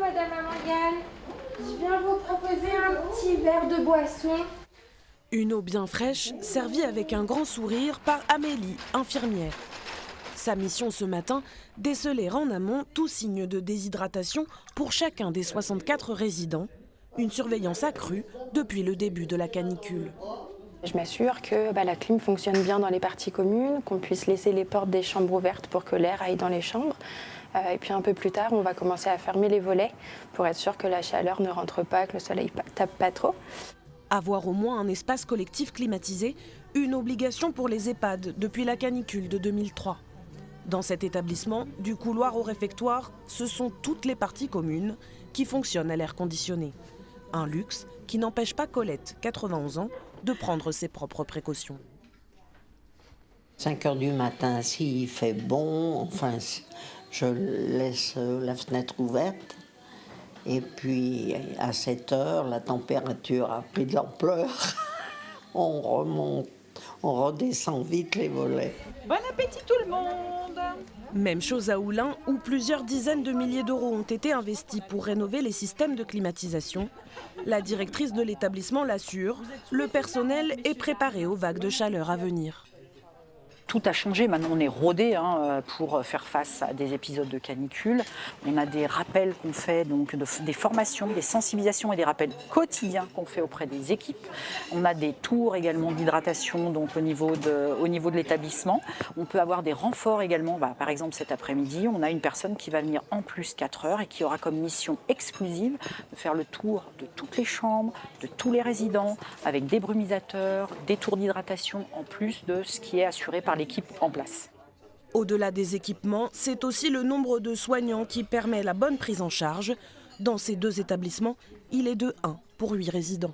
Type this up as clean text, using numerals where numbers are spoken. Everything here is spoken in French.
Madame Amangane. Je viens vous proposer un petit verre de boisson. Une eau bien fraîche, servie avec un grand sourire par Amélie, infirmière. Sa mission ce matin, déceler en amont tout signe de déshydratation pour chacun des 64 résidents. Une surveillance accrue depuis le début de la canicule. Je m'assure que la clim fonctionne bien dans les parties communes, qu'on puisse laisser les portes des chambres ouvertes pour que l'air aille dans les chambres. Et puis un peu plus tard, on va commencer à fermer les volets pour être sûr que la chaleur ne rentre pas, que le soleil tape pas trop. Avoir au moins un espace collectif climatisé, une obligation pour les EHPAD depuis la canicule de 2003. Dans cet établissement, du couloir au réfectoire, ce sont toutes les parties communes qui fonctionnent à l'air conditionné. Un luxe qui n'empêche pas Colette, 91 ans, de prendre ses propres précautions. 5 heures du matin, s'il fait bon, je laisse la fenêtre ouverte. Et puis à 7 heures, la température a pris de l'ampleur. On remonte, on redescend vite les volets. Bon appétit tout le monde! Même chose à Oulin, où plusieurs dizaines de milliers d'euros ont été investis pour rénover les systèmes de climatisation. La directrice de l'établissement l'assure, le personnel est préparé aux vagues de chaleur à venir. Tout a changé, maintenant on est rodé pour faire face à des épisodes de canicule. On a des rappels qu'on fait, donc des formations, des sensibilisations et des rappels quotidiens qu'on fait auprès des équipes. On a des tours également d'hydratation donc au niveau de l'établissement. On peut avoir des renforts également. Par exemple cet après-midi, on a une personne qui va venir en plus 4 heures et qui aura comme mission exclusive de faire le tour de toutes les chambres, de tous les résidents, avec des brumisateurs, des tours d'hydratation en plus de ce qui est assuré par l'équipe en place. Au-delà des équipements, c'est aussi le nombre de soignants qui permet la bonne prise en charge. Dans ces 2 établissements, il est de 1 pour 8 résidents.